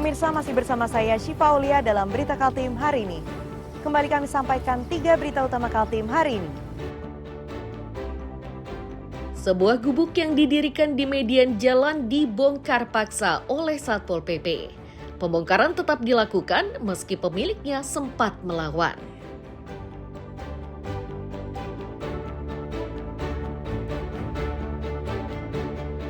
Pemirsa, masih bersama saya Syifa Aulia dalam Berita Kaltim hari ini. Kembali kami sampaikan 3 berita utama Kaltim hari ini. Sebuah gubuk yang didirikan di median jalan dibongkar paksa oleh Satpol PP. Pembongkaran tetap dilakukan meski pemiliknya sempat melawan.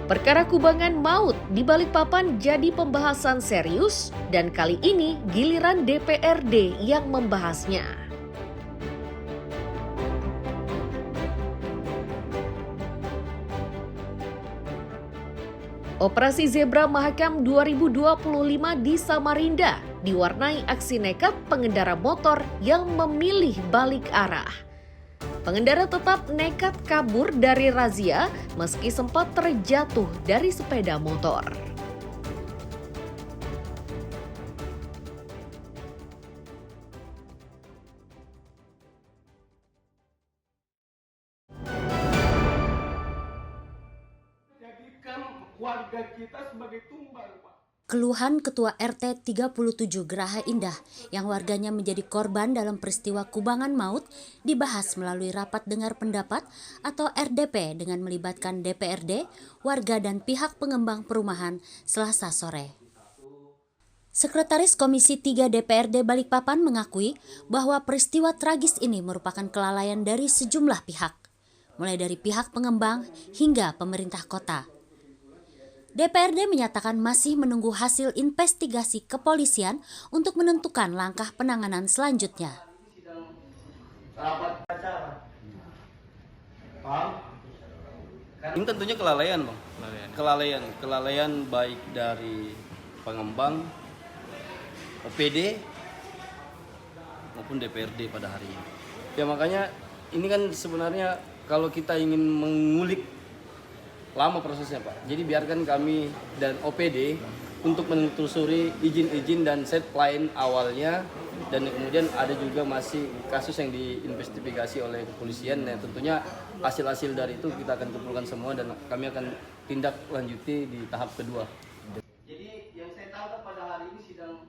Perkara kubangan maut di Balikpapan jadi pembahasan serius dan kali ini giliran DPRD yang membahasnya. Operasi Zebra Mahakam 2025 di Samarinda diwarnai aksi nekat pengendara motor yang memilih balik arah. Pengendara tetap nekat kabur dari razia meski sempat terjatuh dari sepeda motor. Jadikan warga kita sebagai tumbal, Pak. Keluhan Ketua RT 37 Geraha Indah yang warganya menjadi korban dalam peristiwa kubangan maut dibahas melalui rapat dengar pendapat atau RDP dengan melibatkan DPRD, warga dan pihak pengembang perumahan Selasa sore. Sekretaris Komisi 3 DPRD Balikpapan mengakui bahwa peristiwa tragis ini merupakan kelalaian dari sejumlah pihak, mulai dari pihak pengembang hingga pemerintah kota. DPRD menyatakan masih menunggu hasil investigasi kepolisian untuk menentukan langkah penanganan selanjutnya. Ini tentunya kelalaian, Bang. Kelalaian baik dari pengembang, OPD maupun DPRD pada hari ini. Ya makanya ini kan sebenarnya kalau kita ingin mengulik lama prosesnya, Pak. Jadi biarkan kami dan OPD untuk menelusuri izin-izin dan set line awalnya, dan kemudian ada juga masih kasus yang diinvestigasi oleh kepolisian. Dan tentunya hasil-hasil dari itu kita akan kumpulkan semua dan kami akan tindak lanjuti di tahap kedua. Jadi yang saya tangkap pada hari ini sidang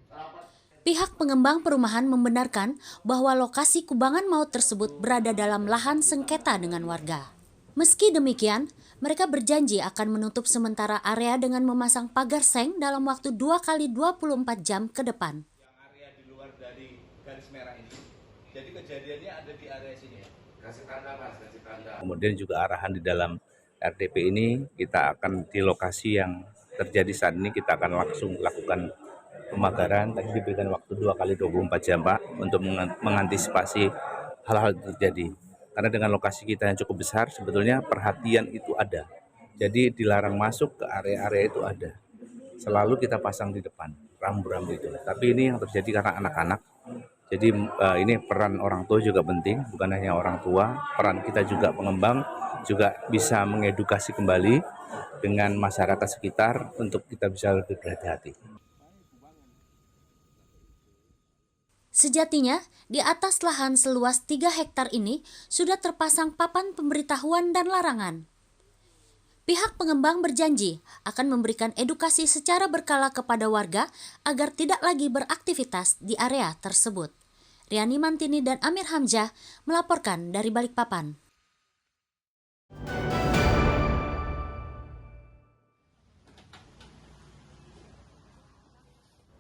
rapat. Pihak pengembang perumahan membenarkan bahwa lokasi kubangan maut tersebut berada dalam lahan sengketa dengan warga. Meski demikian, mereka berjanji akan menutup sementara area dengan memasang pagar seng dalam waktu 2 kali 24 jam ke depan. Yang area di luar dari garis merah ini, jadi kejadiannya ada di area sini ya? Kasih tanda, Mas, kasih tanda. Kemudian juga arahan di dalam RDP ini, kita akan di lokasi yang terjadi saat ini, kita akan langsung lakukan pemagaran. Tadi diberikan waktu 2 kali 24 jam, Pak, untuk mengantisipasi hal-hal terjadi. Karena dengan lokasi kita yang cukup besar, sebetulnya perhatian itu ada. Jadi dilarang masuk ke area-area itu ada. Selalu kita pasang di depan, rambu-rambu itu. Tapi ini yang terjadi karena anak-anak. Jadi ini peran orang tua juga penting, bukan hanya orang tua. Peran kita juga pengembang, juga bisa mengedukasi kembali dengan masyarakat sekitar untuk kita bisa lebih berhati-hati. Sejatinya, di atas lahan seluas 3 hektar ini sudah terpasang papan pemberitahuan dan larangan. Pihak pengembang berjanji akan memberikan edukasi secara berkala kepada warga agar tidak lagi beraktivitas di area tersebut. Riani Mantini dan Amir Hamzah melaporkan dari Balikpapan.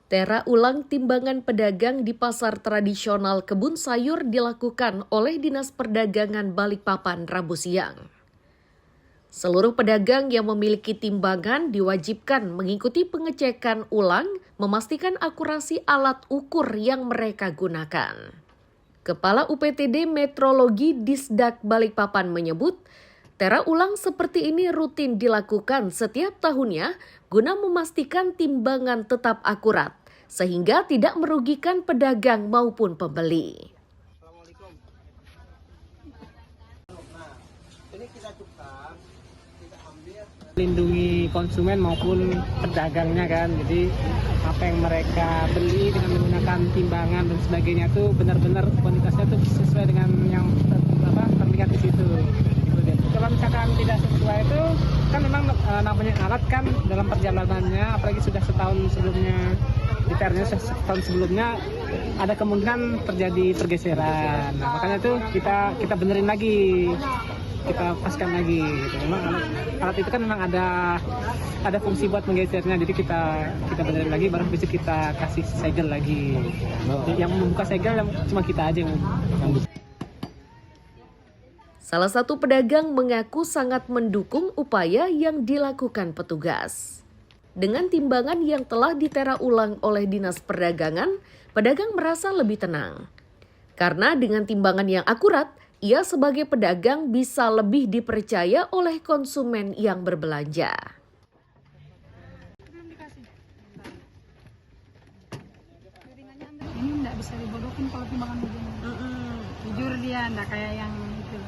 Tera ulang timbangan pedagang di pasar tradisional Kebun Sayur dilakukan oleh Dinas Perdagangan Balikpapan Rabu siang. Seluruh pedagang yang memiliki timbangan diwajibkan mengikuti pengecekan ulang, memastikan akurasi alat ukur yang mereka gunakan. Kepala UPTD Metrologi Disdak Balikpapan menyebut, tera ulang seperti ini rutin dilakukan setiap tahunnya guna memastikan timbangan tetap akurat, sehingga tidak merugikan pedagang maupun pembeli. Lindungi konsumen maupun pedagangnya kan, jadi apa yang mereka beli dengan menggunakan timbangan dan sebagainya tuh benar-benar kualitasnya tuh sesuai dengan yang terlihat di situ. kalau misalkan tidak sesuai itu kan memang namanya alat kan dalam perjalanannya, apalagi sudah setahun sebelumnya, detailnya setahun sebelumnya ada kemungkinan terjadi pergeseran. Nah, makanya itu kita benerin lagi, kita paskan lagi gitu. Memang alat itu kan memang ada fungsi buat menggesernya, jadi kita benerin lagi baru bisa kita kasih segel lagi. Yang membuka segel cuma kita aja yang buka. Salah satu pedagang mengaku sangat mendukung upaya yang dilakukan petugas. Dengan timbangan yang telah ditera ulang oleh Dinas Perdagangan, pedagang merasa lebih tenang. Karena dengan timbangan yang akurat, ia sebagai pedagang bisa lebih dipercaya oleh konsumen yang berbelanja. Ini nggak bisa dibodohin kalau timbangan begini. Jujur dia nggak kayak yang itu.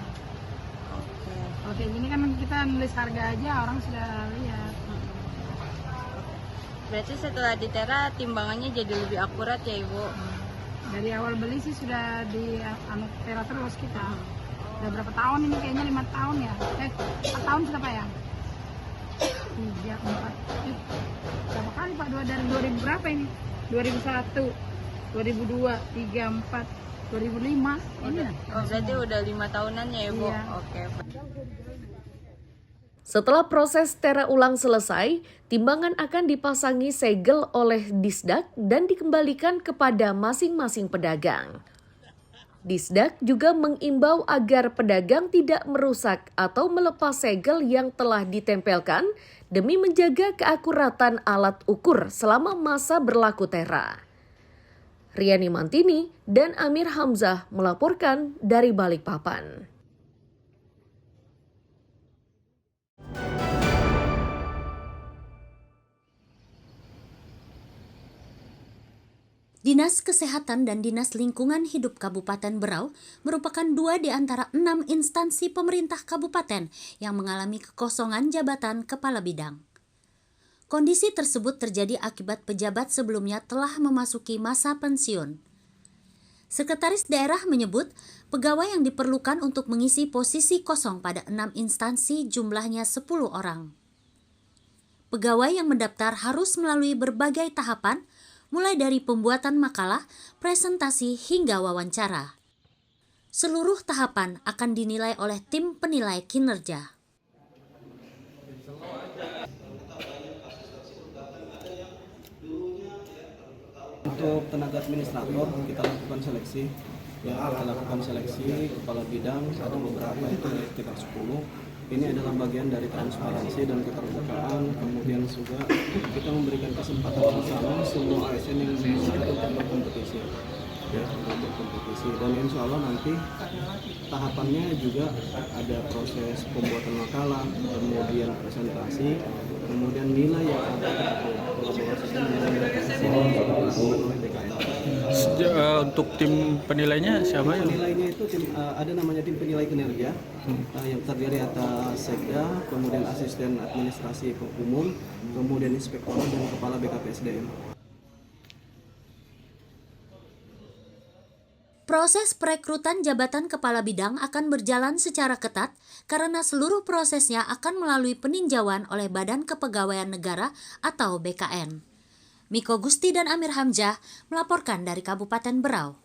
Kalau kayak gini kan kita nulis harga aja orang sudah lihat. Berarti setelah ditera timbangannya jadi lebih akurat ya Ibu? Dari awal beli sih sudah di tera terus kita. Udah berapa tahun ini, kayaknya 5 tahun ya? 4 tahun sudah Pak ya? 3, 4, berapa kali Pak? Dari 2000 berapa ini? 2001, 2002, 3, 4, 2005. Berarti udah 5 tahunan ya Ibu? Iya. Oke. Setelah proses tera ulang selesai, timbangan akan dipasangi segel oleh Disdak dan dikembalikan kepada masing-masing pedagang. Disdak juga mengimbau agar pedagang tidak merusak atau melepas segel yang telah ditempelkan demi menjaga keakuratan alat ukur selama masa berlaku tera. Riani Mantini dan Amir Hamzah melaporkan dari Balikpapan. Dinas Kesehatan dan Dinas Lingkungan Hidup Kabupaten Berau merupakan 2 di antara 6 instansi pemerintah kabupaten yang mengalami kekosongan jabatan kepala bidang. Kondisi tersebut terjadi akibat pejabat sebelumnya telah memasuki masa pensiun. Sekretaris daerah menyebut pegawai yang diperlukan untuk mengisi posisi kosong pada 6 instansi jumlahnya 10 orang. Pegawai yang mendaftar harus melalui berbagai tahapan, mulai dari pembuatan makalah, presentasi hingga wawancara. Seluruh tahapan akan dinilai oleh tim penilai kinerja. Untuk tenaga administrator kita lakukan seleksi. Kita lakukan seleksi kepala bidang, ada beberapa itu sekitar 10. Ini adalah bagian dari transparansi dan keterbukaan. Kemudian juga kita memberikan kesempatan bersama semua ASN yang bisa untuk berkompetisi, untuk kompetisi. Dan insya Allah nanti tahapannya juga ada proses pembuatan makalah, kemudian presentasi, kemudian nilai yang akan kolaborasikan dengan oleh BKN. Untuk tim penilainya siapa ya? Penilainya itu ada namanya tim penilai kinerja yang terdiri atas sekda, kemudian asisten administrasi umum, kemudian inspektor dan kepala BKPSDM. Proses perekrutan jabatan kepala bidang akan berjalan secara ketat karena seluruh prosesnya akan melalui peninjauan oleh Badan Kepegawaian Negara atau BKN. Miko Gusti dan Amir Hamzah melaporkan dari Kabupaten Berau.